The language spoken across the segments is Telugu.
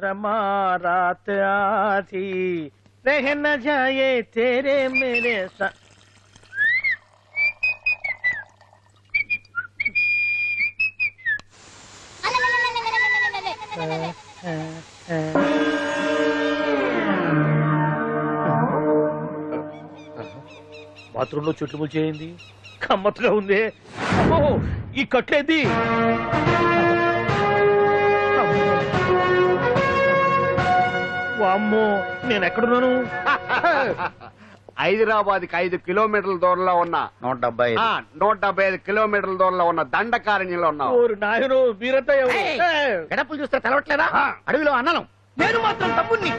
चंद्रमा रात आधी रह न जाए तेरे मेरे साथ. బాత్రూమ్ లో చెట్లు ముల్చేయింది కమ్మత్తుగా ఉంది. అమ్మో ఈ కట్లేది. వామ్మో నేను ఎక్కడున్నాను? హైదరాబాద్కి 5 కిలోమీటర్ల దూరంలో ఉన్న 175 కిలోమీటర్ల దూరంలో ఉన్న దండకారణ్యంలో ఉన్నావు. నాయను మీరంతా గడపలు చూస్తే తెలవట్లేదా? అడవిలో అన్నలం. నేను మాత్రం తమ్ముణ్ణి.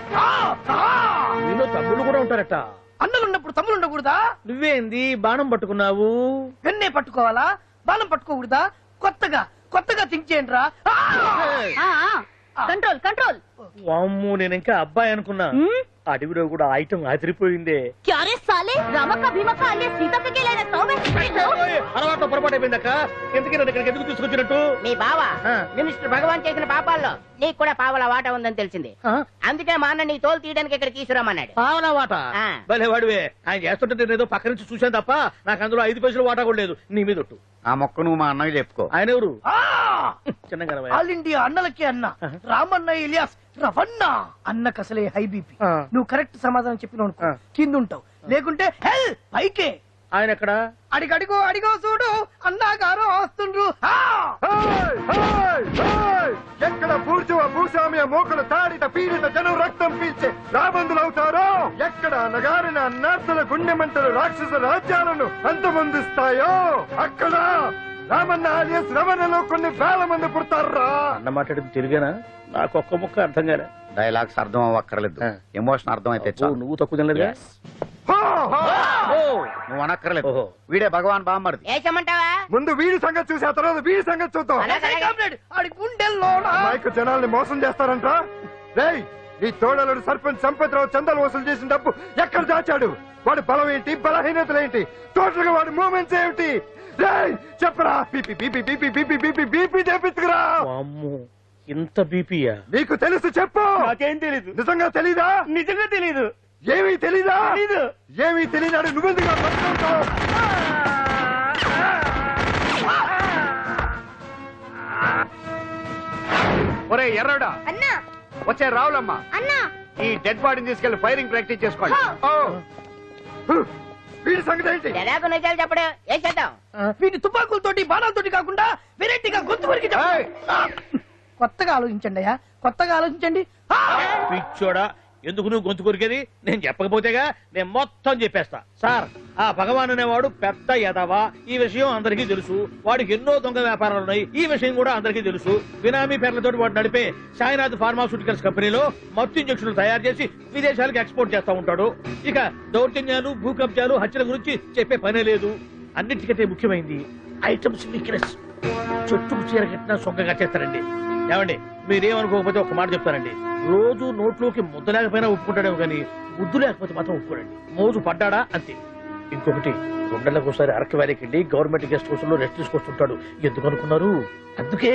మీలో తమ్ముళ్ళు కూడా ఉంటారట. అన్నలున్నప్పుడు తమ్ముళ్ళు ఉండకూడదా? నువ్వేంది బాణం పట్టుకున్నావు? వెన్నే పట్టుకోవాలా? బాణం పట్టుకోకూడదా? కొత్తగా థింక్ చేయండి రా. Control control. వామ్మో నేను ఇంకా అబ్బాయి అనుకున్నా. అడవిలో కూడా ఐటమ్ ఆదిరిపోయిందే. క్యారే సాలే రామక్క భీమక్క అల్లే సీతక్కకి లేన సౌమే. అలవాటు పొరపాటు అయిపోయిందక్క. ఎందుకు నన్ను ఇక్కడికి ఎందుకు తీసుకొచ్చినట్టు? మీ బావ మినిస్టర్ భగవాన్ చేసిన పాపాల్లో నీకు కూడా పావల వాటా ఉందని తెలిసింది. అందుకే మా అన్న నీ తోలు తీయడానికి ఇక్కడ తీసుకురామన్నాడు. పావలా వాటా? భలే వాడివే. ఆయన చేస్తుంటే నేను ఏదో పక్క నుంచి చూశాను తప్ప నాకు అందులో 5 పైసలు వాటా కూడా లేదు. నీ మీద ఒట్టు. ఆ మొక్క నువ్వు మా అన్నకి చెప్పుకో. ఆయన ఎవరు? చిన్నగా ఆల్ ఇండియా అన్నలకి అన్న రామన్న ఇలియాస్ రవన్న. అన్నకు అసలే హై బీపీ. నువ్వు కరెక్ట్ సమాధానం చెప్పిన కింద ఉంటావు, లేకుంటే హెల్ పైకే. ఆయన ఎక్కడ? అడిగో చూడు అన్నగారు వస్తుండ్రు. ఎక్కడ భూస్వామ్య మోకలు తాడిత పీడిత జనం రక్తం పీల్చే రాబందులవుతారో, ఎక్కడ నగారిన నర్సుల గుండె మంటలు రాక్షస రాజ్యాలను అంతమొందిస్తాయో అక్కడ రామన్న ఆలియస్ రమణలో కొన్ని వేల మంది పుడతారా. అన్న మాట్లాడింది తిరిగానా? నాకు ఒక్క ముక్క అర్థం కాలే. డైలాగ్స్ అర్థం అవ్వక్కర్లేదు, ఎమోషన్ అర్థం అయితే నువ్వు తక్కువ తినలేదు. నువ్వు అనక్కర్లేదు. వీడే భగవాన్ బామ్మర్ది. ఏమంటావా? ముందు వీడి సంగతి చూసి ఆ తర్వాత వీడి సంగతి చూద్దాం. మైకు జనాల్ని మోసం చేస్తారంట. రేయ్ నీ తోడలుడు సర్పంచ్ సంపత్రావు చందాలు వసూలు చేసిన డబ్బు ఎక్కడ దాచాడు? వాడి బలం ఏంటి, బలహీనతలేంటి, టోటల్ గా వాడి మూమెంట్స్ ఏమిటి? చెప్పరా. BP BP BP BP BP BP చేపించుకురా. ఇంత బీపీయా? నీకు తెలుసు చెప్పు. నాకేం తెలీదు. నిజంగా తెలీదా? నిజంగా తెలీదు. ఏమీ తెలీదా? ఏమీ తెలియనాడు నువ్వెందుకు పట్టుకుంటావు? ఒరే ఎర్రడా అన్నా, వచ్చే రావులమ్మా, అన్నా ఈ డెడ్ బాడీని తీసుకెళ్లి ఫైరింగ్ ప్రాక్టీస్ చేసుకోండి. వీడి సంగతి ఏంటి? ఎలాగో నిజాలు చెప్పడు. ఏం చేద్దాం? వీటి తుపాకులతోటి బాణాలతోటి కాకుండా వెరైటీగా గొంతు వరకు కొత్తగా ఆలోచించండి అయ్యా, కొత్తగా ఆలోచించండి. పిచ్చోడా, ఎందుకు నువ్వు గొంతు కొరికేది? నేను చెప్పకపోతేగా నేను మొత్తం చెప్పేస్తా. సార్, ఆ భగవాన్ అనేవాడు పెద్ద యదవా. ఈ విషయం అందరికీ తెలుసు. వాడికి ఎన్నో దొంగ వ్యాపారాలు ఉన్నాయి. ఈ విషయం కూడా అందరికీ తెలుసు. బినామీ పేర్లతో వాడు నడిపే సాయినాథ్ ఫార్మాస్యూటికల్స్ కంపెనీలో మత్తు ఇంజక్షన్లు తయారు చేసి విదేశాలకు ఎక్స్పోర్ట్ చేస్తా ఉంటాడు. ఇక దౌర్జన్యాలు, భూ కబ్జాలు, హత్యల గురించి చెప్పే పనే లేదు. అన్నిటికంటే ముఖ్యమైనది ఐటమ్స్ వీక్నెస్. చెట్టుకు చీర కట్టినా సొంగగా చేస్తారండి. ఏమండి, మీరేమనుకోకపోతే ఒక మాట చెప్తానండి. రోజు నోట్లోకి ముద్ద లేకపోయినా ఒప్పుకుంటాడేమో కానీ ముద్దు లేకపోతే మాత్రం ఒప్పుకోడండి. మోజు పడ్డాడా అంతే. ఇంకొకటి, 2 నెలలకు ఒకసారి అరకు వ్యాలీకి వెళ్ళి గవర్నమెంట్ గెస్ట్ హౌస్ లో రెస్ట్ తీసుకొస్తుంటాడు. ఎందుకు అనుకున్నారు? అందుకే.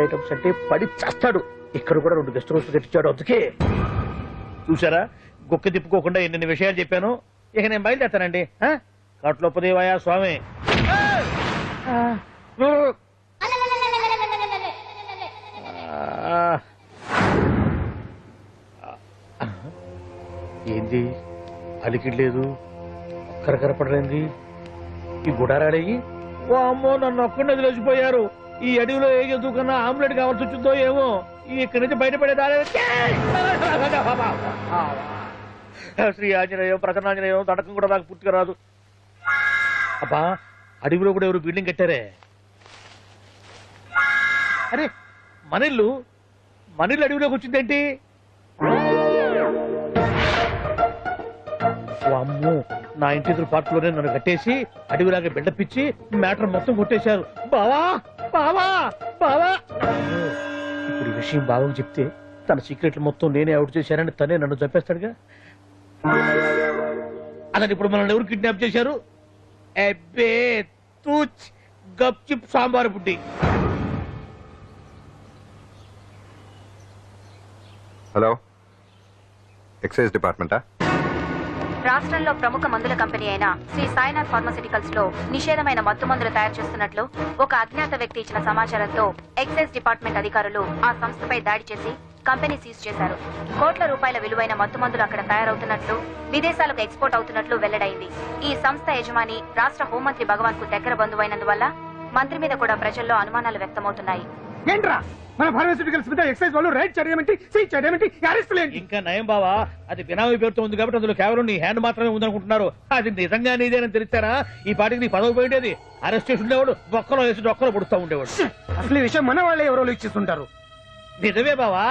ఐటమ్స్ అంటే పడి చేస్తాడు. ఇక్కడ కూడా 2 గెస్ట్ హౌస్ కట్టించాడు. అందుకే. చూసారా, గుక్క తిప్పుకోకుండా ఎన్ని విషయాలు చెప్పాను. ఇక నేను బయలుదేరుతానండి. కట్లోపదేవాయా స్వామి. ఏంది అలికిడ్లేదు, కరకరపడలేంది ఈ గుడారాడయ్యి? ఓ అమ్మో, నన్ను ఒక్కడే వదిలేసిపోయారు. ఈ అడవిలో ఏ జంతువు కన్నా ఆమ్లెట్ కావాల్సి వచ్చిందో ఏమో. ఇక్కడి నుంచి బయటపడే శ్రీ ఆంజనేయం, ప్రసన్నాంజనేయం, తడకం కూడా నాకు పూర్తిగా రాదు. అబ్బా, అడవిలో కూడా ఎవరు బిల్డింగ్ కట్టారే? అరే, మనిల్లు అడవిలోకి వచ్చిందేంటి? అమ్మో, నా ఇంటి ఎదురు పార్ట్లోనే నన్ను కట్టేసి అడవిలాగా బిల్డపిచ్చి మ్యాటర్ మొత్తం కొట్టేశారు. బావా బావా బావా. ఇప్పుడు ఈ విషయం బావకు చెప్తే తన సీక్రెట్లు మొత్తం నేనే అవుట్ చేశానని తనే నన్ను చంపేస్తాడుగా. అతను ఇప్పుడు మనల్ని ఎవరు కిడ్నాప్ చేశారు? అబ్బే తూచ్ గప్ చిప్ సాంబార్ బుడ్డి. హలో, ఎక్సైజ్ డిపార్ట్మెంటా? రాష్ట్రంలో ప్రముఖ మందుల కంపెనీ అయిన శ్రీ సాయినాథ్ ఫార్మాసిటికల్స్ లో నిషేధమైన మత్తు మందులు తయారు చేస్తున్నట్లు ఒక అజ్ఞాత వ్యక్తి ఇచ్చిన సమాచారంతో ఎక్సైజ్ డిపార్ట్మెంట్ అధికారులు ఆ సంస్థపై దాడి చేసి కంపెనీ సీజ్ చేశారు. కోట్ల రూపాయల విలువైన మత్తు మందులు అక్కడ తయారవుతున్నట్లు, విదేశాలకు ఎక్స్పోర్ట్ అవుతున్నట్లు వెల్లడైంది. ఈ సంస్థ యజమాని రాష్ట్ర హోంమంత్రి భగవాన్ కు దగ్గర బంధువైనందువల్ల మంత్రి మీద కూడా ప్రజల్లో అనుమానాలు వ్యక్తమవుతున్నాయి. ఏంట్రా మన ఫార్మాస్యూటికల్స్ మీద ఎక్సైజ్ వాళ్ళు రైడ్ చేయడమేంటి, సీజ్ చేయడమేంటి, అరెస్ట్ లేంటి? ఇంకా నయం బావా, అది బినామీ పేరుతో ఉంది కాబట్టి అందులో కేవలం నీ హ్యాండ్ మాత్రమే ఉందనుకుంటున్నారు. అది నిజంగా నీదేనని తెలిస్తారా ఈ పాటికి నీ పదవి పోయేది. అరెస్ట్ చేసి ఉండేవాడు, బొక్కలో వేసి డొక్కలో పుడుతూ ఉండేవాడు. అసలు ఈ విషయం మన వాళ్ళే ఎవరో ఇచ్చేస్తుంటారు. నిజమే బావా,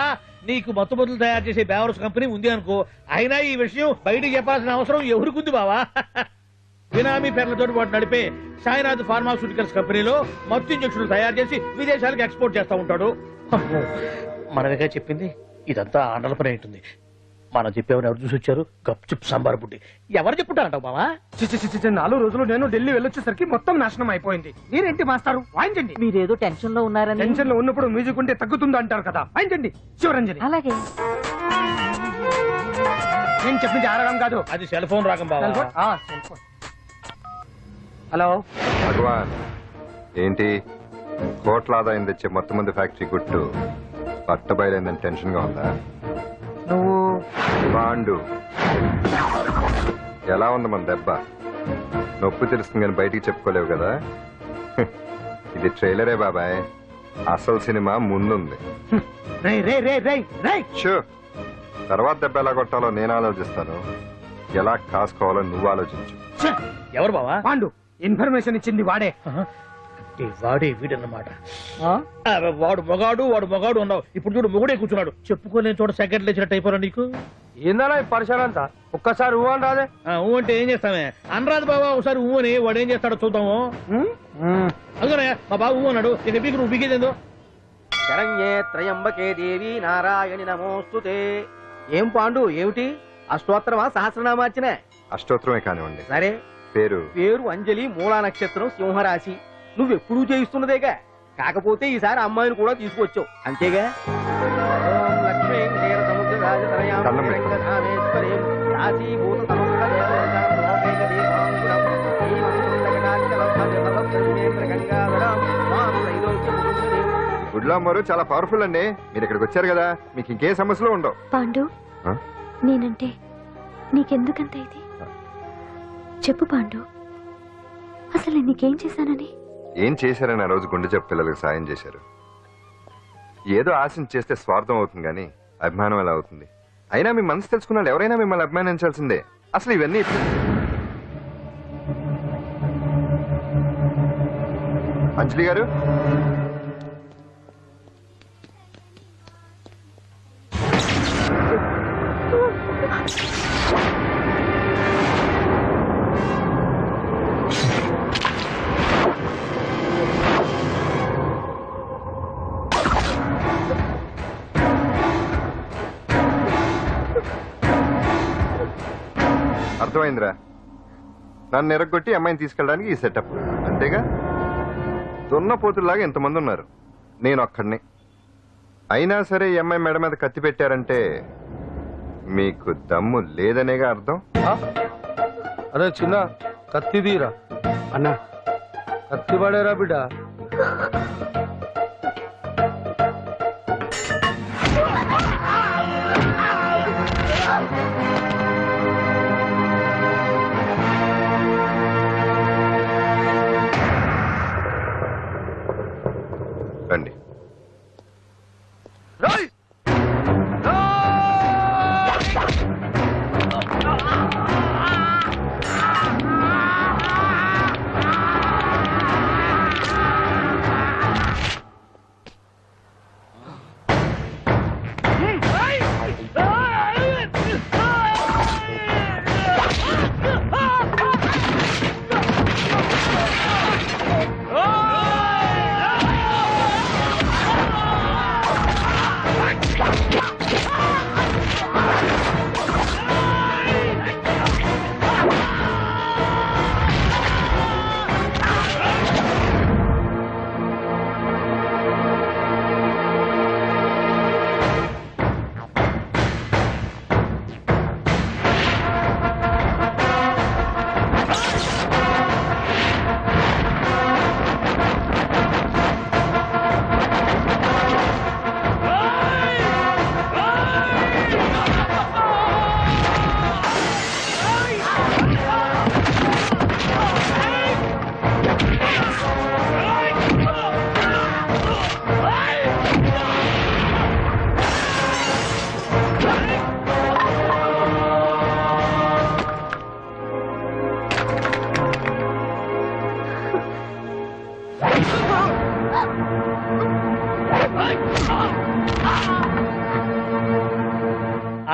నీకు మత్తు మందులు తయారు చేసే బేవర్స్ కంపెనీ ఉంది అనుకో, అయినా ఈ విషయం బయటికి చెప్పాల్సిన అవసరం ఎవరికుంది బావా? బినామీ పేర్లతో వాడు నడిపే సాయినాథ్ ఫార్మాస్యూటికల్స్ కంపెనీలో మత్తు ఇంజక్షన్లు తయారు చేసి విదేశాలకు ఎక్స్పోర్ట్ చేస్తా ఉంటాడు. అమ్మో, మనమేగా చెప్పింది, ఇదంతా ఆండల పని ఉంటుంది. మనం చెప్పేవని ఎవరు చూసి వచ్చారు? గప్చుప్ సాంబార్ బుడ్డి. ఎవరు చెప్పుంటారంటావు బావా? 4 రోజులు నేను ఢిల్లీ వెళ్ళొచ్చేసరికి మొత్తం నాశనం అయిపోయింది. మీరేంటి మాస్టారు, వాయించండి. మీరేదో టెన్షన్ లో ఉన్నారని. టెన్షన్ లో ఉన్నప్పుడు మ్యూజిక్ ఉంటే తగ్గుతుంది అంటారు కదా, వాయించండి శివరంజని. అలాగే. నేను చెప్పింది ఆరడం కాదు, అది సెల్ ఫోన్ రాగం బావా. Cell phone. హలో భగవాన్, ఏంటి కోట్ల ఆదాయం తెచ్చే మొత్తం మంది ఫ్యాక్టరీ గుట్టు పట్టబయలైందని టెన్షన్ గా ఉందా? నువ్వు పాండు, ఎలా ఉంది మన దెబ్బ? నొప్పి తెలుస్తుంది కానీ బయటికి చెప్పుకోలేవు కదా. ఇది ట్రైలరే బాబాయ్, అసలు సినిమా ముందుంది. రే రే రే రే రే షూ, తర్వాత దెబ్బ ఎలా కొట్టాలో నేను ఆలోచిస్తాను, ఎలా కాసుకోవాలో నువ్వు ఆలోచించు. ఎవరు బావా? పాండు, ఇన్ఫర్మేషన్ ఇచ్చింది వాడే. అంటే వాడే వీడన్నమాట. వాడు మొగాడు ఉన్నావు, ఇప్పుడు చూడు మొగుడే కూర్చున్నాడు. చెప్పుకోలేని చోట సెకండ్ లేచినట్టు అయిపోరా నీకు. ఏందన్నా ఈ పరిసరం అంతా? ఒక్కసారి ఊ అని రాదే. ఊ అంటే ఏం చేస్తామే? అనరాదు బాబా, ఒకసారి ఊ అని. వాడు ఏం చేస్తాడో చూద్దాము. అందుకనే మా బాబు ఊ అన్నాడు, ఇక బీకు నువ్వు బిగేదేందో. శరణ్యే త్రయంబకే దేవి నారాయణి నమోస్తుతే. ఏం పాండు, ఏమిటి అష్టోత్తరమా సహస్రనామార్చన? అష్టోత్తరమే కానివ్వండి. సరే, పేరు అంజలి, మూలా నక్షత్రం, సింహరాశి. నువ్వెప్పుడూ చేయిస్తున్నదేగా, కాకపోతే ఈసారి అమ్మాయిని కూడా తీసుకొచ్చావు అంతేగా. ఓం లక్ష్మీ క్షీర సముద్ర రాజతనయాం దండం పెట్టు. వెంకటధామేశ్వరీం రాశీభూత సమస్త దేవతాం లోకైక దీపాంకురం శ్రీమం సుందరకాంచలం భజ గంగాధరం మాం త్రైలోక్యముకుంజనీం. గుడ్లో అమ్మవారు చాలా పవర్ఫుల్ అండి. మీరు ఇక్కడికి వచ్చారు కదా, మీకు ఇంకే సమస్యలు ఉండవు. పాండు, ఆ? నేనంటే నీకెందుకంత ఇది? చెప్పు పాండు, అసలు నీకేం చేశానని? ఏం చేశారని ఆ రోజు గుండె జబ్బు పిల్లలకు సాయం చేశారు. ఏదో ఆశించి చేస్తే స్వార్థం అవుతుంది కానీ అభిమానం ఎలా అవుతుంది? అయినా మీ మనసు తెలుసుకున్నాడు ఎవరైనా మిమ్మల్ని అభిమానించాల్సిందే. అసలు ఇవన్నీ అంజలి గారు, అర్థమైందిరా? నన్ను ఎరగొట్టి అమ్మాయిని తీసుకెళ్ళడానికి ఈ సెటప్ అంతేగా? దున్నపోతుల్లాగా ఎంతమంది ఉన్నారు, నేను ఒక్కడిని. అయినా సరే ఈ అమ్మాయి మెడ మీద కత్తి పెట్టారంటే మీకు దమ్ము లేదనేగా అర్థం. అరే చిన్న కత్తి తీరా అన్నా, కత్తి పడేరా బిడ్డ. రండి.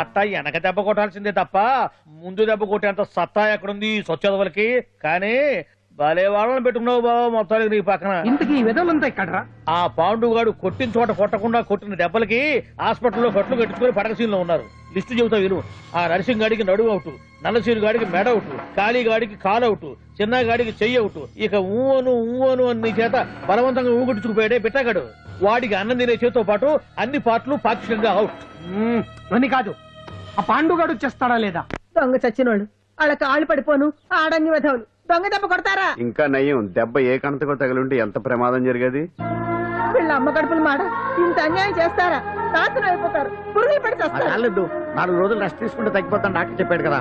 అట్టా వెనక దెబ్బ కొట్టాల్సిందే తప్ప ముందు దెబ్బ కొట్టేంత సత్తా ఎక్కడుంది సొచ్చదవలకి. కానీ భలే వాళ్ళని పెట్టుకున్నావు బాబా మొత్తానికి నీ పక్కన. ఇంతకీ విధులంతా ఇక్కడ ఆ పాండుగాడు కొట్టిన చోట కొట్టకుండా కొట్టిన దెబ్బలకి హాస్పిటల్లో కట్లు కట్టించుకుని పడకసీన్లో ఉన్నారు. లిస్టు చెబుతా విను. ఆ నరసింగ్ గాడికి నడువు అవుట్, నల్లసీరు గాడికి మెడ అవుట్, కాళీ గాడికి కాలు అవుట్, చిన్న గాడికి చెయ్యి అవుట్. ఇక ఊవను అని నీ చేత బలవంతంగా ఊగుట్టుకుపోయాడే బిట్టగాడు. వాడికి అన్నం తినే చేతితో పాటు అన్ని పార్ట్లు పాక్షికంగా అవుట్. అని కాదు, ఆ పాండుగాడు చేస్తాడా లేదా? దొంగ చచ్చినోళ్ళు వాళ్ళ కాళ్ళు పడిపోను ఆడన్ని విధవులు దొంగ దెబ్బ కొడతారా? ఇంకా నయ్యం, దెబ్బ ఏ కణతకో తగిలింటే ఎంత ప్రమాదం జరిగేది. వీళ్ళ అమ్మ కడుపులు మాట ఇంత అన్యాయం చేస్తారా? నాశనం అయిపోతారు, పురుగులు పడి చేస్తారు. 4 రోజులు రెస్ట్ తీసుకుంటే తగ్గిపోతాను డాక్టర్ చెప్పాడు కదా.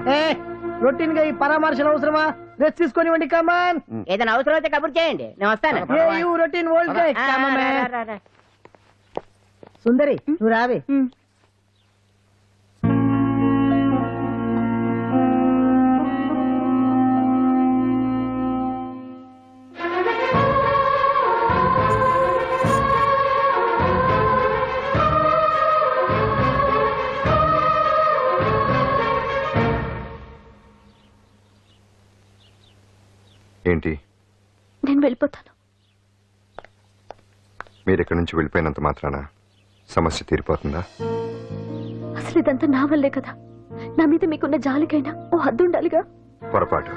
రొటీన్ గా ఈ పరామర్శలు అవసరమా? రెస్ట్ తీసుకొని కమాన్. ఏదైనా అవసరం అయితే కబుర్ చేయండి, నేను వస్తాను. రొటీన్ సుందరి నువ్వు రావే. ఏంటి నేను వెళ్ళిపోతాను. మీరు ఇక్కడి నుంచి వెళ్ళిపోయినంత మాత్రాన సమస్య తీరిపోతుందా? అసలు ఇదంతా నా వల్లే కదా. నా మీద మీకున్న జాలికైనా ఓ హద్దు ఉండాలిగా. పొరపాటు.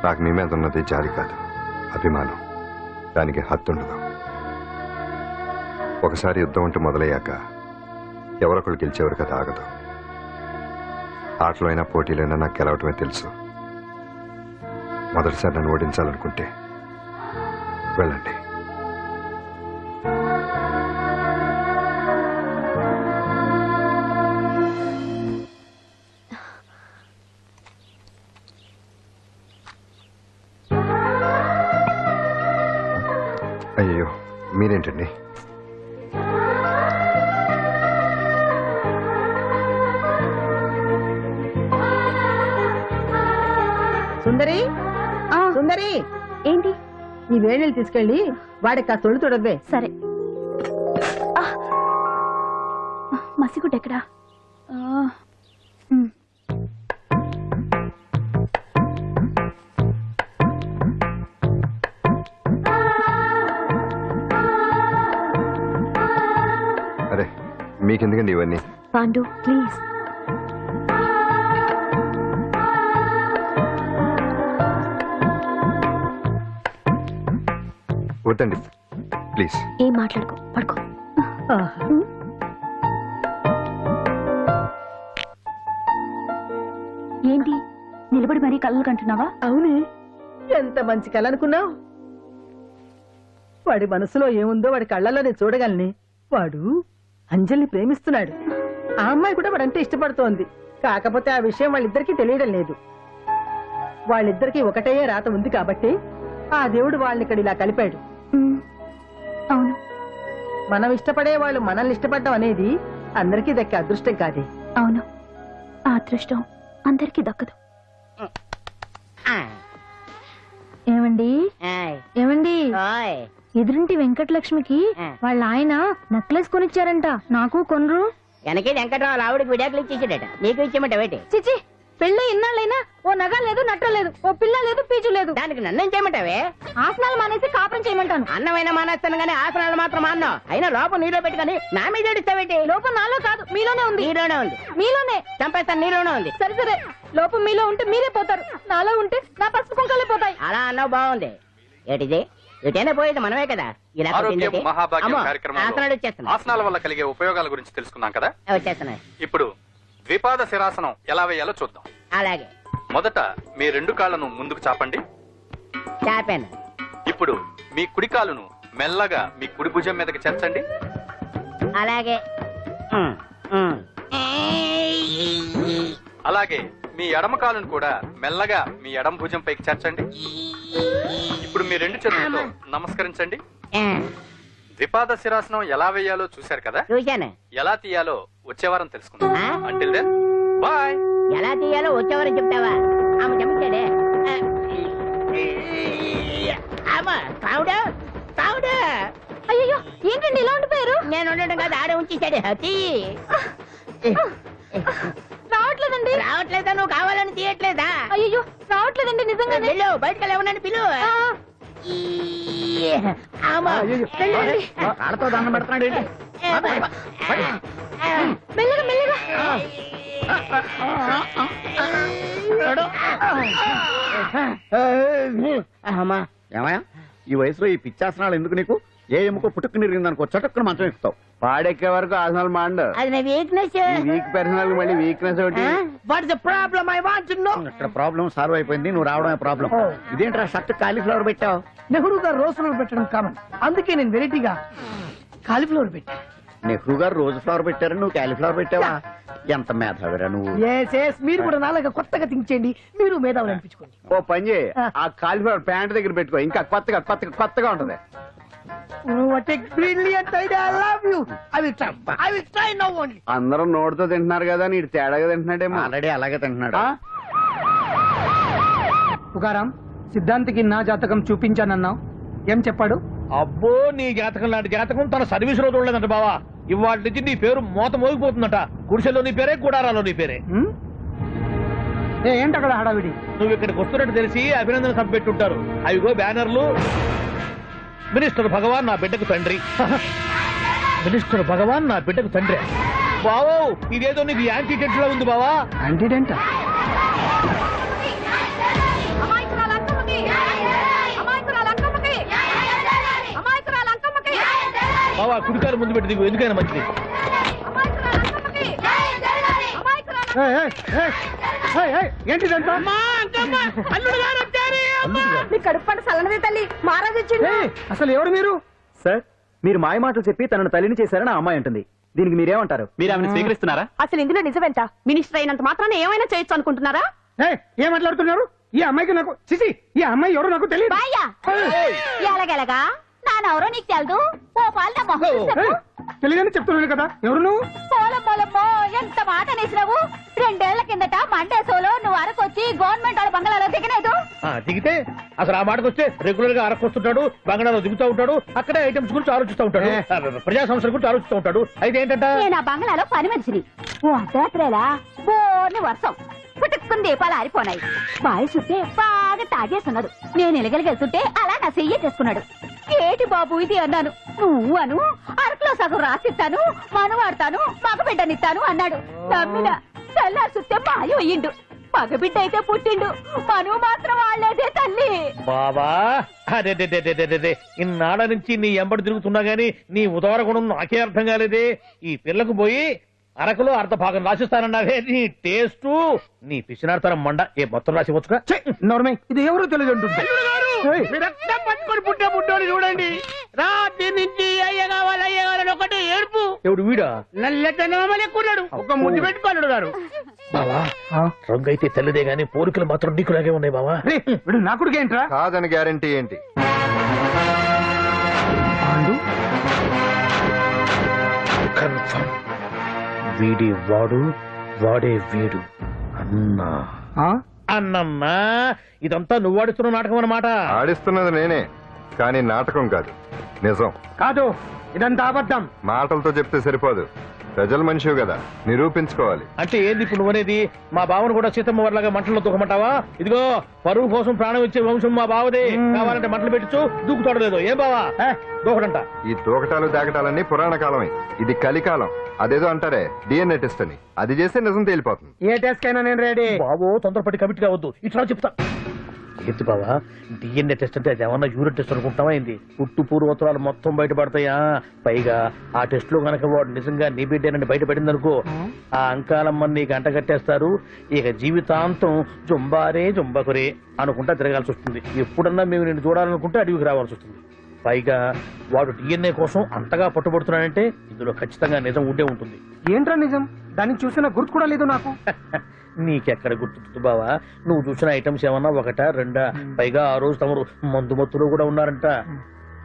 నాకు మీ మీద ఉన్నది జాలి కాదు, అభిమానం. దానికి హద్దుండదు. ఒకసారి యుద్ధం అంటూ మొదలయ్యాక ఎవరొకళ్ళు గెలిచేవారు కదా ఆగదు. ఆటలో అయినా పోటీలైనా నాకు గెలవటమే తెలుసు. మొదటిసారి నన్ను ఓడించాలనుకుంటే వెళ్ళండి. అయ్యో మీరేంటండి? సుందరి సుందరి, ఏంటి? ఈ వేణీలు తీసుకెళ్ళి వాడికి ఆ తొలి తొడవే. సరే. మసిగుడ్డ ఎక్కడా? అరే మీకెందుకండి ఇవన్నీ? పాండు ప్లీజ్. వద్దండి ప్లీజ్. ఏం మాట్లాడుకో, పడుకో. ఏంటి నిలబడి మరీ కళ్ళు కంటున్నావా? అవునే, ఎంత మంచి కళ అనుకున్నావు. వాడి మనసులో ఏముందో వాడి కళ్ళల్లో నేను చూడగలని. వాడు అంజలిని ప్రేమిస్తున్నాడు. ఆ అమ్మాయి కూడా వాడంటే ఇష్టపడుతోంది. కాకపోతే ఆ విషయం వాళ్ళిద్దరికీ తెలియడం లేదు. వాళ్ళిద్దరికీ ఒకటే రాత ఉంది కాబట్టి ఆ దేవుడు వాళ్ళని ఇక్కడ ఇలా కలిపాడు. అవును, మనం ఇష్టపడే వాళ్ళు మనల్ని ఇష్టపడడం అనేది అందరికీ దక్కే అదృష్టం కాదే. అవును, ఆ అదృష్టం అందరికీ దక్కదు. ఏమండి ఏమండి, ఎదురింటి వెంకటలక్ష్మికి వాళ్ళ ఆయన నెక్లెస్ కొనిచ్చారంట. నాకు కొనరు. వెనకే వెంకటరావు ఆవిడకి విడాకులు ఇచ్చేసాడట, నీకు ఇచ్చేమంట వేటి? చిచి, పెళ్ళి ఇన్నాళ్ళైనా ఓ నగ లేదు, నట్ట లేదు, ఓ పిల్ల లేదు, పీచు లేదు. దానికి నన్నేం చేయమంటావే? ఆసనాలు మానేసి కాపురం చేయమంటాను. అన్నమైనా మానేస్తాను గానీ ఆసనాలు మాత్రం మాన్నా. అయినా లోపం నీలో పెట్టుకొని నా మీద ఏడుస్తావేటి? లోపం నాలో కాదు, మీలోనే ఉంది. నీలోనే ఉంది. మీలోనే చంపేస్తాను, నీలోనే ఉంది. సరే సరే, లోపం మీలో ఉంటే మీరే పోతారు, నాలో ఉంటే నా పసుపు కుంకాలే పోతాయి. అలా అన్నావు, బాగుంది. ఏటిది? ఎటైనా పోయేది మనమే కదా. ఇలా ఆరోగ్యం మహాభాగ్యం కార్యక్రమంలో ఆసనాలు వచ్చేస్తున్నాయి. ఆసనాల వల్ల కలిగే ఉపయోగాల గురించి తెలుసుకున్నాం కదా. వచ్చేస్తున్నాయి. ఇప్పుడు ద్విపాద శిరాసనం ఎలా వేయాలో చూద్దాం. అలాగే. మొదట మీ 2 కాళ్లను ముందుకు చాపండి. చాపాను. ఇప్పుడు మీ కుడి కాలును మెల్లగా మీ కుడి భుజం మీదకి చేర్చండి. అలాగే. అలాగే మీ ఎడమ కాలును కూడా మెల్లగా మీ ఎడమ భుజం పైకి చేర్చండి. ఇప్పుడు మీ 2 చేతులతో నమస్కరించండి. ద్విపాద శిరాసనం ఎలా వేయాలో చూశారు కదా. చూశాను. ఎలా తీయాలో వచ్చే వారం తెలుసుకుందాం. Until then bye. ఎలా తీయాలో వచ్చేవారు చెప్తావా? ఆమె చెప్తాడే. అయ్యో, ఏంటండి ఇలా ఉండిపోయారు? నేను ఉండడం కాదు, ఆడే ఉంచేసాడు. నిజంగానే వెళ్ళు బయటకు ఎవరన్నా పిలు అమ్మా ఆడతో దండం పెడుతున్నాడు ఏంటి? మెల్లగా మెల్లగా అమ్మా ఏమయ్యా ఈ వయసులో ఈ పిచ్చాసనాలు ఎందుకు నీకు? ఏ ఎముకో పుట్టుకుని నిరిగిందనుకో చటుక్కున మంచం ఎక్కుతావు. పాడెక్కే వరకు ఆసనాలు మాండు. అది నా వీక్నెస్. వీక్ పర్సనల్ మళ్ళీ వీక్నెస్ ఒకటి. What the problem I want to know. ఇక్కడ ప్రాబ్లం సాల్వ్ అయిపోయింది, నువ్వు రావడమే ప్రాబ్లం. ఇదేంట్రా షర్ట్ కాలీఫ్లవర్ పెట్టావు? నెహ్రూ గారు రోజ్ ఫ్లవర్ పెట్టడం కామన్, అందుకే నేను వెరైటీగా కాలీఫ్లవర్ పెట్టా. నెహ్రూ గారు రోజు ఫ్లవర్ పెట్టారు, నువ్వు కాలీఫ్లవర్ పెట్టావా? ఎంత మేధావిరా నువ్వు. మీరు కూడా నాలుగా కొత్తగా థింక్ చేయండి, మీరు మేధావులు అనిపించుకోండి. ఓ పని చేయి, ఆ కాలీఫ్లవర్ ప్యాంట్ దగ్గర పెట్టుకో, ఇంకా కొత్తగా ఉంటది. అందరూ నోటితో తింటున్నారు కదా, నీడు తేడాగా తింటున్నాడేమో. ఆల్రెడీ అలాగే తింటున్నాడు. పుకారం సిద్ధాంతికి నా జాతకం చూపించానన్నావు, ఏం చెప్పాడు? అబ్బో నీ జాతకం లాంటి జాతకం తన సర్వీస్ లో చూడలేదంట బావా. ఇవాళ నుంచి నీ పేరు మోత మోగిపోతుందట. గుడిసెలో నీ పేరే, గుడారాలో నీ పేరే. ఏంటి అక్కడ హడావిడి? నువ్వు ఇక్కడికి వస్తున్నట్టు తెలిసి అభినందన సభ పెట్టుంటారు. అవిగో బ్యానర్లు. మినిస్టర్ భగవాన్ నా బిడ్డకు తండ్రి. మినిస్టర్ భగవాన్ నా బిడ్డకు తండ్రి. బావో ఇదేదో నీకు యాంటీటెంట్ లో ఉంది బావా. యాంటీటెంట్? బావా కుడికారు ముందు పెట్టి దిగు, ఎందుకైనా మంచిది. ఏంటిదంట? నీ కడుపు పంట సల్లనదే తల్లి, మహారాజు వచ్చిండు. అసలు ఎవరు మీరు? సార్, మీరు మాయ మాటలు చెప్పి తనను తల్లిని చేశారని ఆ అమ్మాయి అంటుంది. దీనికి మీరేమంటారు? మీరు ఆమెను స్వీకరిస్తున్నారా? అసలు ఇందులో నిజమేంట? మినిస్టర్ అయినంత మాత్రాన ఏమైనా చేయొచ్చు అనుకుంటున్నారా? ఏం మాట్లాడుతున్నారు? ఈ అమ్మాయికి నాకు చిసి, ఈ అమ్మాయి ఎవరు నాకు తెలియదు. బాయ్యా ఎలాగెలగా నానెవరో నీకు తెలదు. ఓ పాలు నా మొహం చూసి చెప్పు. తెలియదని చెప్తున్నాను కదా, ఎవరు నువ్వు? పోలమ్మోలమ్మో ఎంత మాట నేసినావు. 2 ఏళ్ల కిందట మండే సోలో నువ్వు అరకొచ్చి గవర్నమెంట్ వాళ్ళ బంగాళాలో దిగలేదు. దిగితే అసలు ఆ మాటకు వస్తే రెగ్యులర్ గా అరకొస్తుంటాడు, బంగాళాలో దిగుతూ ఉంటాడు, అక్కడే ఐటమ్స్ గురించి ఆలోచిస్తూ ఉంటాడు, ప్రజా సమస్యల గురించి ఆలోచిస్తూ ఉంటాడు. అయితే ఏంటంట, నేను ఆ బంగాళాలో పని మనిషిని. ఓ అర్ధరాత్రేలా బోర్ని వర్షం పుట్టుకుని దీపాలు ఆరిపోనాయి. బాయి చుట్టే బాగా తాగేస్తున్నాడు. నేను ఎలగలిగెళ్తుంటే అలా నా చెయ్యి చేసుకున్నాడు. ఏటి బాబు ఇది అన్నాను. నువ్వు అను అరకులో సగం రాసిస్తాను, మనవాడతాను, మగబిడ్డనిస్తాను అన్నాడు. నమ్మిన తెల్లారి చుట్టే మాయ అయ్యిండు. మగబిడ్డ అయితే పుట్టిండు, మనువు మాత్రం వాళ్ళేదే తల్లి. బాబా అదే ఇన్నాళ్ళ నుంచి నీ ఎంబడి తిరుగుతున్నా గానీ నీ ఉదార గుణం నాకే అర్థం కాలేదే. ఈ పిల్లకు పోయి అరకులో అర్ధ భాగం రాసిస్తానన్నావే, నీ టేస్టు నీ పిచ్చినాడతనం మండ. ఏ మొత్తం రాసి వచ్చుగా. ఇది ఎవరో తెలియదు అంటుంది. పట్టుకొని పుట్టే పుట్టోని చూడండి. రాత్రి నుంచి అయ్య కావాలని ఒకటి ఏడుపు. ఎవడు వీడా? నల్లెట్టనమని ఎక్కున్నాడు. ఒక ముద్దు పెట్టుకోలేడు గారు. బావా రంగు అయితే తెల్లదే గానీ పోలికలు మాత్రం నీకులాగే ఉన్నాయి బావా. వీడు నా కొడుకు ఏంట్రా? కాదని గ్యారంటీ ఏంటి? కన్ఫర్మ్ వీడి వాడు, వాడే వీడు. అన్నా అన్నమ్మా, ఇదంతా నువ్వు ఆడిస్తున్న నాటకం అన్నమాట. ఆడిస్తున్నది నేనే, కానీ నాటకం కాదు, నిజం కాదు. ఇదంతా అబద్ధం. మాటలతో చెప్తే సరిపోదు, ప్రజల మనిషివి కదా, నిరూపించుకోవాలి. అంటే ఏంది ఇప్పుడు నువ్వనేది? మా బావను కూడా సీతమ్మ వారిలాగా మంటల్లో దూకమంటావా? ఇదిగో పరువు కోసం ప్రాణం ఇచ్చే వంశం మా బావదే. కావాలంటే మంటలు పెట్టచ్చు, దూకుతాడలేదు. ఏం బావా దూకడంట? ఈ దూకటాలు దాకటాలన్నీ పురాణ కాలమే, ఇది కలికాలం. అదేదో అంటారే డిఎన్ఏ టెస్ట్ అని, అది చేస్తే నిజం తేలిపోతుంది. ఏ టెస్ట్ కైనా నేను రెడీ. బాబో తొందరపడి కమిట్ కావద్దు, ఇట్లా చెప్తా. ఏంటి బావా డిఎన్ఏ టెస్ట్ అంటే అది ఏమన్నా యూరిన్ టెస్ట్ అనుకుంటావా ఏంది? పుట్టు పూర్వోత్తరాలు మొత్తం బయటపడతాయా? పైగా ఆ టెస్ట్ లో గనక వాడు నిజంగా నీ బిడ్డేనని బయటపడింది అనుకో, ఆ అంకాలమ్మని నీకు అంట కట్టేస్తారు. ఇక జీవితాంతం జుంబారే జుంబకురే అనుకుంటా తిరగాల్సి వస్తుంది. ఎప్పుడన్నా మేము నేను చూడాలనుకుంటే అడవికి రావాల్సి వస్తుంది. పైగా వాడు డిఎన్ఏ కోసం అంతగా పట్టుబడుతున్నాడంటే ఇందులో ఖచ్చితంగా నిజం ఉండే ఉంటుంది. ఏంట్రా నిజం? దాన్ని చూసిన గుర్తు కూడా లేదు నాకు. నీకెక్కడ గుర్తుంది బావా? నువ్వు చూసిన ఐటమ్స్ ఏమన్నా ఒకటా రెండా? పైగా ఆ రోజు తమరు మందు మత్తులో కూడా ఉన్నారంట.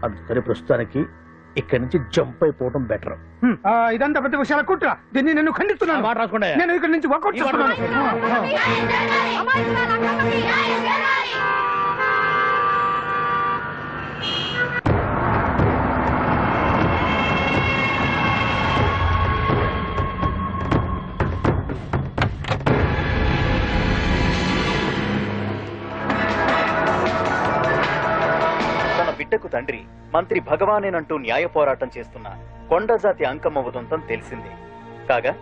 అందుకని ప్రస్తుతానికి ఇక్కడి నుంచి జంప్ అయిపోవడం బెటర్. ఇదంతా పెద్ద విషయాల కుట్ర, దీన్ని నేను ఖండిస్తున్నాను. మాట రాసుకోండి. నేను ఇక్కడి నుంచి వర్కౌట్ చేస్తున్నాను. తండ్రి మంత్రి భగవానేనంటూ న్యాయ పోరాటం చేస్తున్న కొండజాతి అంకమ్మ ఉదంతం తెలిసిందే. కాగా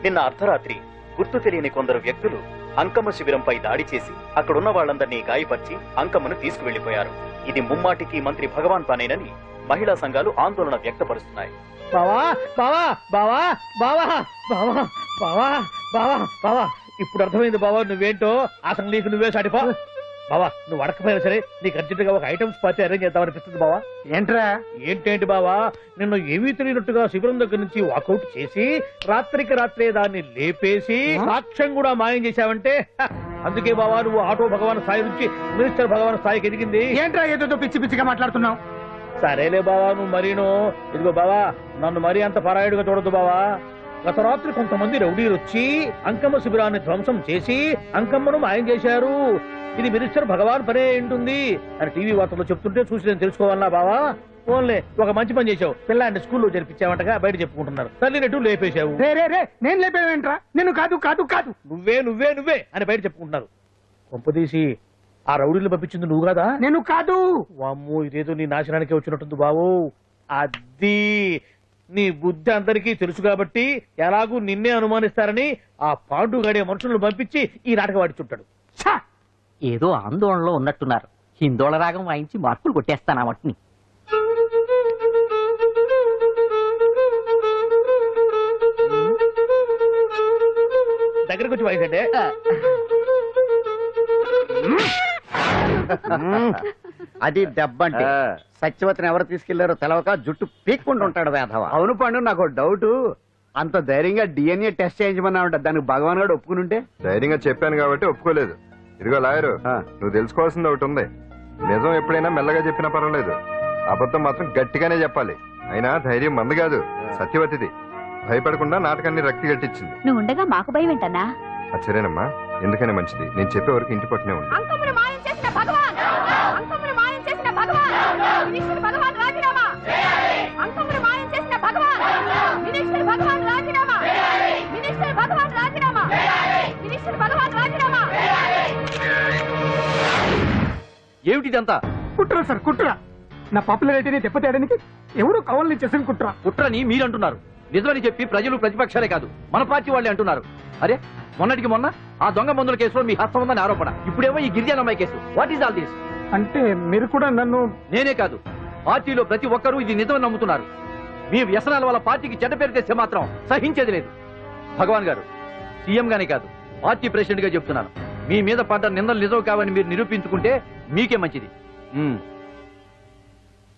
నిన్న అర్ధరాత్రి గుర్తు తెలియని కొందరు వ్యక్తులు అంకమ్మ శిబిరంపై దాడి చేసి అక్కడున్న వాళ్లందరినీ గాయపరిచి అంకమ్మను తీసుకువెళ్లిపోయారు. ఇది ముమ్మాటికి మంత్రి భగవాన్ పనేనని మహిళా సంఘాలు ఆందోళన వ్యక్తపరుస్తున్నాయి. బావా బావా బావా బావా బావా బావా బావా బావా ఇప్పుడు అర్థమైంది బావా నువ్వేంటో. అసలు నీకు నువ్వే సాటిపా. బావా నువ్వు అడకపోయినా సరే నీకు అర్జెంట్ గా ఒక ఐటమ్స్ పార్టీ అరేంజ్ చేద్దామనిపిస్తుంది బావా. ఏంట్రా? ఏంటేంటి బావా, నిన్ను ఏమీ తెలియనట్టుగా శిబిరం దగ్గర నుంచి వాకౌట్ చేసి రాత్రికి రాత్రే దాన్ని లేపేసి సాక్ష్యం కూడా మాయం చేశావంటే అందుకే బావా నువ్వు ఆటో భగవాన్ స్థాయి నుంచి మినిస్టర్ భగవాన్ స్థాయికి ఎదిగింది. ఏంట్రా ఏదో పిచ్చి పిచ్చిగా మాట్లాడుతున్నావు? సరేలే బావా నువ్వు మరీను. ఇదిగో బావా నన్ను మరీ అంత పరాయుడుగా చూడద్దు బావా. గత రాత్రి కొంతమంది రౌడీలు వచ్చి అంకమ్మ శిబిరాన్ని ధ్వంసం చేసి అంకమ్మను మాయం చేశారు. ఇది మినిస్టర్ భగవాన్ పనే ఉంటుంది అని టీవీ వార్తల్లో చెప్తుంటే చూసి నేను తెలుసుకోవాలన్నా బావా. ఓన్లే ఒక మంచి పని చేశావు, పిల్లాన్ని స్కూల్లో జరిపించావంటగా బయట చెప్పుకుంటున్నారు. తల్లినట్టు లేపేశావు. నేను లేపేవేంట్రా? నేను కాదు కాదు కాదు నువ్వే నువ్వే నువ్వే అని బయట చెప్పుకుంటున్నారు. కొంపదీసి ఆ రౌడీలు పంపించింది నువ్వు కాదా? నేను కాదు. వామ్మో ఇదేదో నీ నాశనానికే వచ్చినట్టుంది బావు. అది నీ బుద్ధి అందరికీ తెలుసు కాబట్టి ఎలాగూ నిన్నే అనుమానిస్తారని ఆ పాండు గడే మనుషులను పంపించి ఈ నాటకం ఆడిచుంటాడు. ఏదో ఆందోళనలో ఉన్నట్టున్నారు. హిందోళ రాగం వాయించి మార్కులు కొట్టేస్తాను ఆ మట్టిని. దగ్గరకు వచ్చి వాయించండి. అది దెబ్బంటే సత్యవతిని ఎవరు తీసుకెళ్లారో తెలవక జుట్టు పీక్కుంటుంటాడు వేధవ. అవును పండు, నాకు డౌట్. అంత ధైర్యంగా డిఎన్ఏ టెస్ట్ చేయించమన్నా ఉంటా, దానికి భగవాన్ గారు ఒప్పుకుని ఉంటే. ధైర్యంగా చెప్పాను కాబట్టి ఒప్పుకోలేదు. ఇదిగో లాయరు, నువ్వు తెలుసుకోవాల్సింది ఒకటి ఉంది. నిజం ఎప్పుడైనా మెల్లగా చెప్పినా పర్వాలేదు, అబద్ధం మాత్రం గట్టిగానే చెప్పాలి. అయినా ధైర్యం మంది కాదు, సత్యవతిది. భయపడకుండా నాటకాన్ని రక్తి గట్టించింది. నువ్వు ఉండగా మాకు భయం ఏంటన్నా? సరేనమ్మా, ఎందుకనే మంచిది. నేను చెప్పే వరకు ఇంటి పట్టునే ఉంది. అంకమ్మను మాయం చేసిన భగవాన్, అంకమ్మను మాయం చేసిన భగవాన్, మినిస్టర్ భగవాన్ రాజీనామా. అంకమ్మను మాయం చేసిన భగవాన్, మినిస్టర్ భగవాన్ రాజీనామా. మినిస్టర్ భగవాన్ రాజీనామా. మినిస్టర్ భగవాన్ రాజీనామా. ఏమిటిదంతా? కుట్ర సార్, కుట్ర. నా పాపులారిటీని దెబ్బతేయడానికి ఎవరు కావాలని చేసిన కుట్ర. కుట్రని మీరంటున్నారు. నిజమని చెప్పి ప్రజలు ప్రతిపక్షాలే కాదు మన పార్టీ వాళ్ళే అంటున్నారు. అరే మొన్నటికి మొన్న ఆ దొంగ మందుల కేసులో మీ హస్తం ఉందని ఆరోపణ, ఇప్పుడేమో ఈ గిరిజన అమ్మాయి case. What is all this? అంటే మీరు కూడా నన్ను... నేనే కాదు, పార్టీలో ప్రతి ఒక్కరూ ఇది నిజమని నమ్ముతున్నారు. మీ వ్యసనాల వల్ల పార్టీకి చెడ్డ పేరు తెస్తే మాత్రం సహించేది లేదు. భగవాన్ గారు, సీఎం గానే కాదు పార్టీ ప్రెసిడెంట్ గా చెప్తున్నాను, మీ మీద పడ్డ నిందలు నిజం కావని మీరు నిరూపించుకుంటే మీకే మంచిది.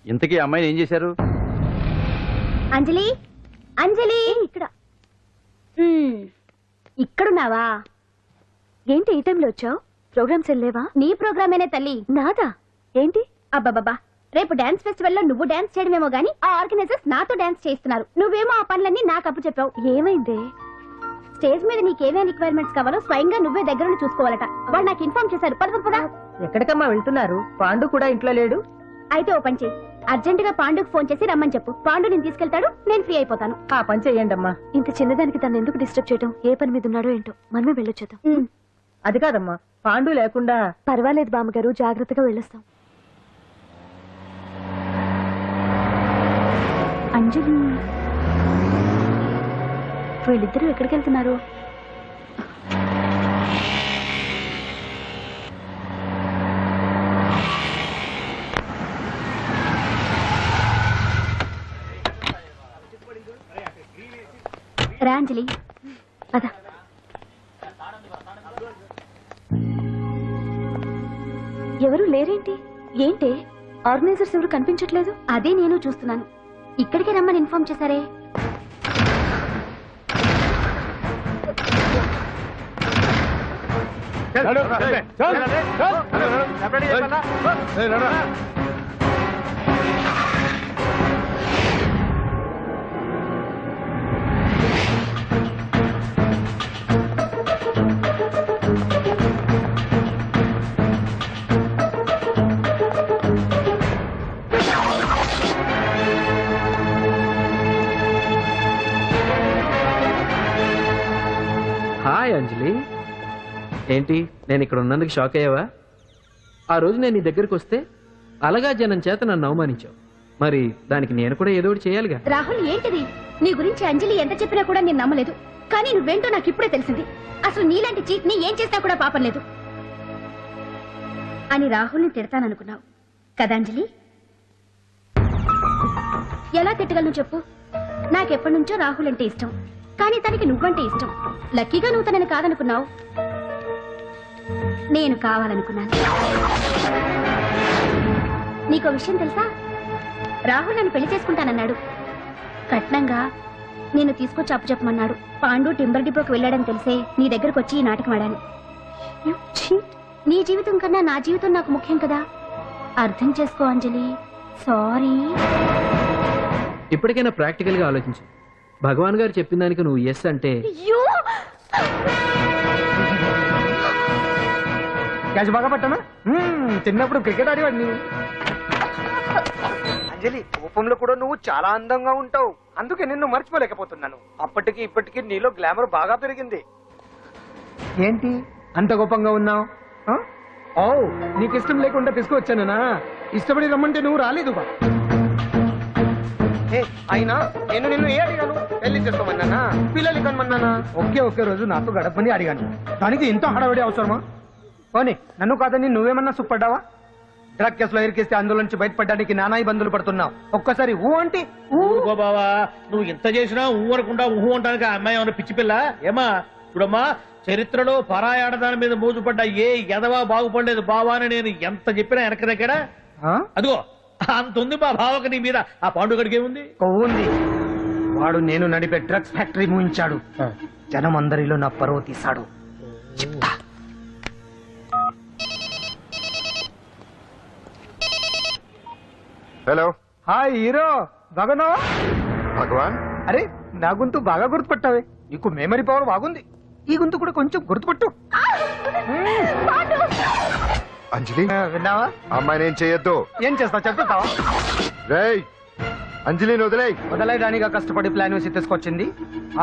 ఇంతకీ అమ్మాయిని ఏం చేశారు? అంజలి, అంజలి ఇక్కడ. ఇక్కడున్నావా? ఏంటి ఈ టైంలో వచ్చావు? ప్రోగ్రామ్స్ వెళ్ళేవా? నీ ప్రోగ్రామేనే తల్లి. నాదా? ఏంటి? అబ్బాబాబా, రేపు డాన్స్ ఫెస్టివల్ లో నువ్వు డాన్స్ చేయడమేమో గానీ ఆ ఆర్గనైజర్స్ నాతో డాన్స్ చేస్తున్నారు. నువ్వేమో ఆ పనులన్నీ నాకు అప్పు చెప్పావు. ఏమైంది? స్టేజ్ మీద నీకేమేం రిక్వైర్మెంట్స్ కావాలో స్వయంగా నువ్వే దగ్గర చూసుకోవాలట. వాళ్ళు నాకు ఇన్ఫార్మ్ చేశారు. పద. ఎక్కడికమ్మా వెళ్తున్నారు? పాండు కూడా ఇంట్లో లేడు. అయితే ఓ పని చేయి, అర్జెంట్ గా పాండుకు ఫోన్ చేసి రమ్మని చెప్పు. పాండు నేను తీసుకెళ్తాడు, నేను ఫ్రీ అయిపోతాను. ఆ పని చెయ్యండి అమ్మా. ఇంత చిన్నదానికి తను ఎందుకు డిస్టర్బ్ చేయడం? ఏ పని మీద ఉన్నాడో ఏంటో, మనమే వెళ్ళొచ్చేద్దాం. అది కాదమ్మా, పాండు లేకుండా... పర్వాలేదు బామ్మగారు, జాగ్రత్తగా వెళ్ళొస్తాం. అంజలి, వీళ్ళిద్దరూ ఎక్కడికి వెళ్తున్నారు? రా అంజలి, పద. ఎవరు లేరేంటి? ఏంటి ఆర్గనైజర్స్ ఎవరు కనిపించట్లేదు? అదే నేను చూస్తున్నాను. ఇక్కడికి రమ్మని ఇన్ఫార్మ్ చేశారే. హాయ్ అంజలి, ఏంటి నేను ఇక్కడ ఉన్నందుకు షాక్ అయ్యావా? ఆ రోజు నేను నీ దగ్గరికి వస్తే అలగా జనం చేత నన్ను అవమానించావు. మరి దానికి నేను కూడా ఏదో ఒకటి చేయాలిగా. రాహుల్ ఏంటిది? నీ గురించి అంజలి ఎంత చెప్పినా కూడా నేను నమ్మలేదు. కానీ నువ్వేంటో నాకు ఇప్పుడే తెలిసింది. అసలు నీలాంటి చీట్ ని ఏం చేసినా కూడా పాపం లేదు అని రాహుల్ని తిడతాననుకున్నావు కదా అంజలి? ఎలా తిట్టగలను చెప్పు? నాకెప్పటి నుంచో రాహుల్ అంటే ఇష్టం, కానీ తనకి నువ్వంటే ఇష్టం. లక్కీగా నువ్వు తనని కాదనుకున్నావు, నేను కావాలనుకున్నాను. నీకో విషయం తెలుసా? రాహుల్ నన్ను పెళ్లి చేసుకుంటానన్నాడు. కట్నంగా నేను తీసుకొచ్చి అప్పు చెప్పమన్నాడు. పాండు టింబర్ డిపోకి వెళ్ళాడని తెలిసే నీ దగ్గరకు వచ్చి ఈ నాటకం ఆడాను. నీ జీవితం కన్నా నా జీవితం నాకు ముఖ్యం కదా, అర్థం చేసుకో అంజలి. సారీ. ఇప్పటికైనా ప్రాక్టికల్ గా ఆలోచించు. భగవాన్ గారు చెప్పిన దానికి నువ్వు ఎస్ అంటే క్యాచ్ బాగా పట్టానా? చిన్నప్పుడు క్రికెట్ ఆడేవాడిని. అంజలి, కోపంలో కూడా నువ్వు చాలా అందంగా ఉంటావు, అందుకే నిన్ను మర్చిపోలేకపోతున్నాను. అప్పటికి ఇప్పటికి నీలో గ్లామర్ బాగా పెరిగింది. ఏంటి అంత కోపంగా ఉన్నావు? ఓ, నీకు ఇష్టం లేకుండా తీసుకువచ్చానా? ఇష్టపడి రమ్మంటే నువ్వు రాలేదుగా. అయినా నేను నిన్ను ఏ అడిగాను? పెళ్లి చేసుకోమన్నానా, పిల్లలు కనమన్నానా? ఒకే రోజు నాతో గడపని అడిగాను, దానికి ఇంత హడావిడి అవసరమా? పోనీ నన్ను కాదని నువ్వేమన్నా సుప్పడ్డావా? డ్రగ్ కేసులో ఇరికిస్తే అందులో నుంచి బయటపడడానికి నానా ఇబ్బందులు పడుతున్నావు. ఒక్కసారి ఊ అంటే ఊరుకో బావా, నువ్వు ఇంత చేసినా ఊరకుండా ఊహు అంటానికి ఆ అమ్మాయి ఏమన్నా పిచ్చి పిల్ల? ఏమా చూడమ్మా, చరిత్రలో పరాయాడదాని మీద మోజుపడ్డ ఏ ఎదవా బాగుపడలేదు బావా అని నేను ఎంత చెప్పినా వెనక దగ్గర. అదిగో అంత ఉంది మా బావకు నీ మీద. ఆ పాండుగడికి ఏముంది? కొవ్వుంది. వాడు నేను నడిపే డ్రగ్స్ ఫ్యాక్టరీ మూయించాడు. జనం అందరిలో నా పరువు తీశాడు. చెప్తా. హలో, హాయ్ హీరో, బాగున్నావా? భగవాన్. అరే, నా గొంతు బాగా గుర్తుపట్టావే. నీకు మెమరీ పవర్ బాగుంది. ఈ గొంతు కూడా కొంచెం గుర్తుపట్టు. అంజలి, విన్నావా? అమ్మాయిని ఏం చేయొద్దు. ఏం చేస్తావు చెప్తావా? రేయ్, అంజలిని వదలైదానిగా కష్టపడి ప్లాన్ వేసి తీసుకొచ్చింది.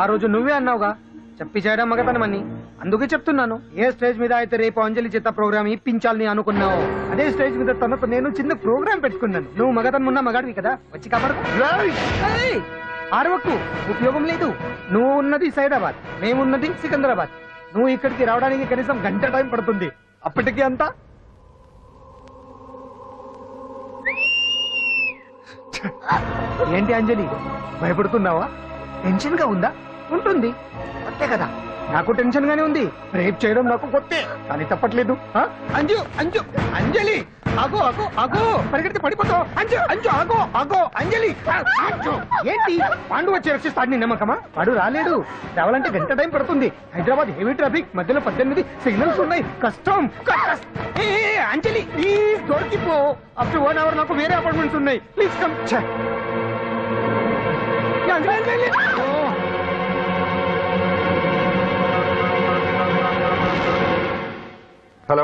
ఆ రోజు నువ్వే అన్నావుగా, చెప్పి చేయడం మగతనమని. అందుకే చెప్తున్నాను. ఏ స్టేజ్ మీద అయితే రేపు అంజలి చేత ప్రోగ్రామ్ ఇప్పించాలని అనుకున్నావు, అదే స్టేజ్ మీద తనకు నేను చిన్న ప్రోగ్రామ్ పెట్టుకున్నాను. నువ్వు మగతనం ఉన్న మగాడివి కదా, వచ్చి కాపాడు. ఆరవకు, ఉపయోగం లేదు. నువ్వు ఉన్నది సైదాబాద్, మేమున్నది సికింద్రాబాద్. నువ్వు ఇక్కడికి రావడానికి కనీసం గంట టైం పడుతుంది. అప్పటికి అంతా ఏంటి అంజలి, భయపడుతున్నావా? టెన్షన్ గా ఉందా? ఉంటుంది, అంతే కదా. నాకు టెన్షన్ గానే ఉంది. రేప్ చేయడం నాకు కొత్తే, కానీ తప్పట్లేదు. అంజు అంజు అంజలి, ఆగో ఆగో ఆగో, పరిగెడితే పడిపోతావు. అంజు అంజు ఆగో ఆగో అంజలి. అంజు, ఏంటి పాండు వచ్చి రక్షిస్తాడు నీ నమ్మకమా? వాడు రాలేడు. రావాలంటే గంట టైం పడుతుంది. హైదరాబాద్ హెవీ ట్రాఫిక్, మధ్యలో 18 సిగ్నల్స్ ఉన్నాయి. కష్టం. అంజలి ప్లీజ్ దొరికిపో. ఆఫ్టర్ 1 hour నాకు వేరే అపార్ట్మెంట్స్ ఉన్నాయి. Please come. Hello.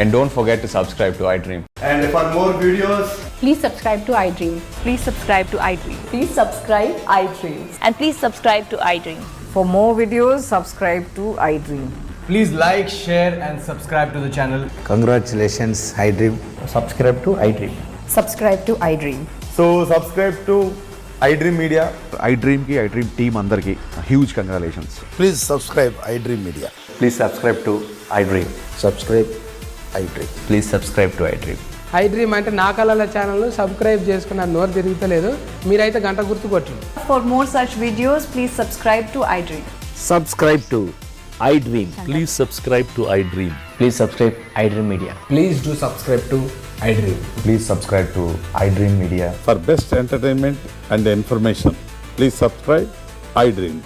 And don't forget to subscribe to iDream. And for more videos, please subscribe to iDream. Please subscribe to iDream. Please subscribe iDream. And please subscribe to iDream. For more videos, subscribe to iDream. Please like, share and subscribe to the channel. Congratulations, iDream. Subscribe to iDream. Subscribe to iDream. so subscribe to iDream Media. iDream ki iDream team andarki huge congratulations. Please subscribe iDream Media. Please subscribe to iDream. Subscribe iDream. Please subscribe to iDream. iDream అంటే నా కళల ఛానల్ సబ్స్క్రైబ్ చేసుకున్న నోరు తిరుగుతలేదు. మీరైతే గంట గుర్తు కొట్టండి. For more such videos, please subscribe to iDream. Subscribe to iDream. Please subscribe to iDream. Please subscribe iDream Media. Please do subscribe to iDream. Please subscribe to iDream Media. For best entertainment and information, please subscribe iDream.